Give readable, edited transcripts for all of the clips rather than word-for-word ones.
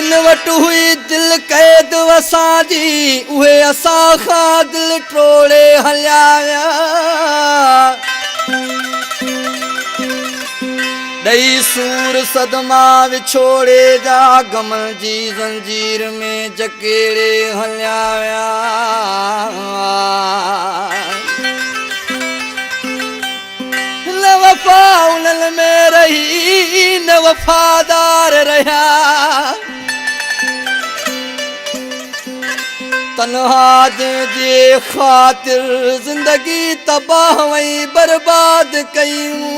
जिन वटि हुई दिल कैद असांजी उहे असां खां दिल टोड़े हलिया विया ॾई सूर सदमा विछोड़े जा गम जी ज़ंजीर में जकेड़े हलिया विया न वफ़ा उन्हनि में रही न वफ़ादार रहिया तन्हा जे ख़ातिर ज़िंदगी तबाह वई बर्बाद कयूं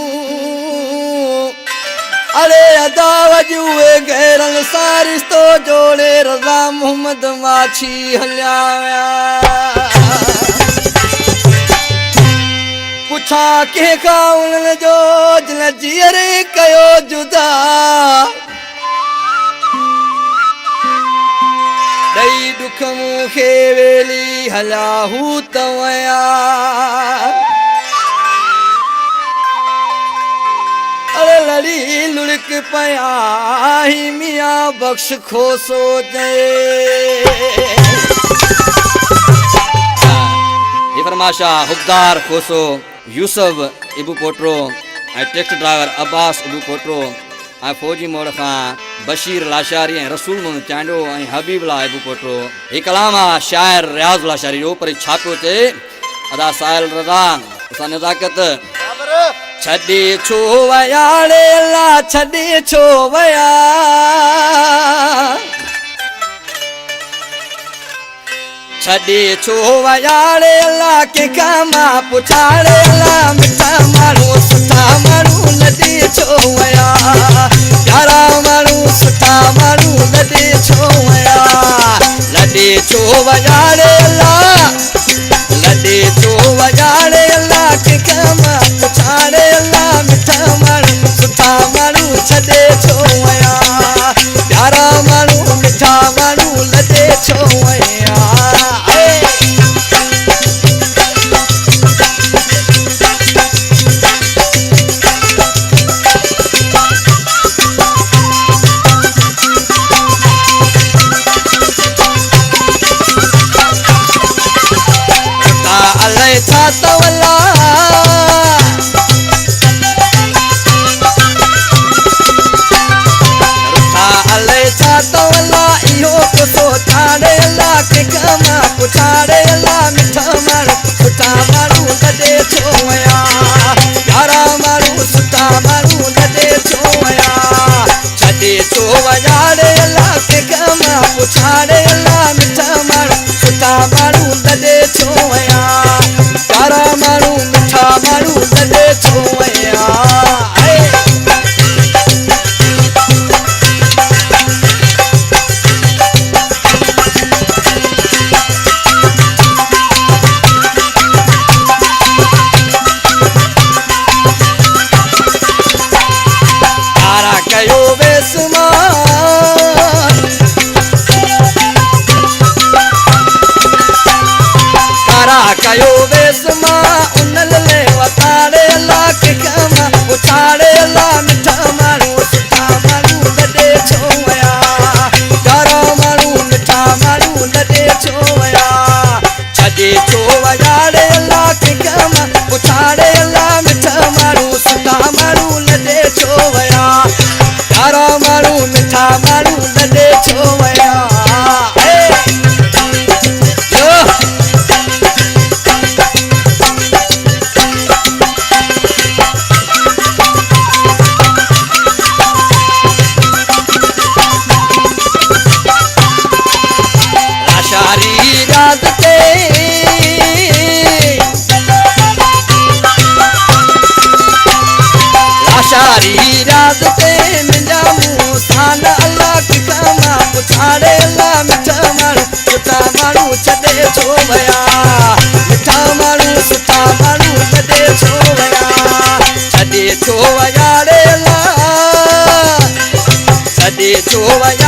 अरे अदा वजूए गैरन सां रिश्तो जोड़े रज़ा मोहम्मद माछी हलिया विया पुछा कंहिंखां उन्हनि जो जिन जीअरे कयो जुदा ॾई ॾुख मूंखे वेली हलिया हू त वया अरे लड़ी लुड़क पया ही मियां बख्श खोसो ये फरमाशा हुकदार खोसो यूसुफ इबू पोटरो टैक्सी ड्राइवर अब्बास इबू पोटरो फौजी मोड़ खां बशीर लाशारी रसूल मोहम्मद चांडो हबीबुल्लाह इबू पोटरो ही कलाम आहे शायर रियाज़ लाशारी जो पर छा पियो चए अदा साहिल रज़ा असां नज़ाकत छॾे छो वया रे अल्लाह छॾे छो वया छॾे छो वया रे अल्लाह कंहिंखां मां पुछा रे अल्लाह मिठा माण्हू सुठा माण्हू लॾे छो वया प्यारा माण्हू सुठा माण्हू लॾे छो वया लॾे छो वया रे अल्लाह लॾे छो वया रे अल्लाह कंहिंखां मां पुछा रे अल्लाह मिठा माण्हू सुठा माण्हू छॾे छो वया प्यारा माण्हू मिठा माण्हू लॾे छो वया पुछाड़े अल्लाह मिठा माण्हू सुठा माण्हू लॾे छो वया प्यारा माण्हू सुठा माण्हू लॾे छो वया छॾे छो वया रे अल्लाह कंहिंखां मां पुछाड़े अल्लाह मिठा माण्हू सुठा माण्हू लॾे छो वया प्यारा माण्हू मिठा माण्हू लॾे छो वया कयो वेस मां उन्हनि ले वताड़े अल्लाह कंहिंखां मां पुछाड़े अल्लाह मिठा माण्हू सुठा माण्हू लॾे छो वया प्यारा माण्हू मिठा माण्हू लॾे छो वया छॾे छो वया रे अल्लाह कंहिंखां मां पुछाड़े अल्लाह मिठा माण्हू सुठा माण्हू लॾे छो वया प्यारा माण्हू मिठा माण्हू लॾे छो वया पुछाड़े अल्लाह मिठा माण्हू सुठा माण्हू छॾे छो वया मिठा माण्हू सुठा माण्हू लॾे छो वया छॾे छो वया रे अल्लाह छॾे छो वया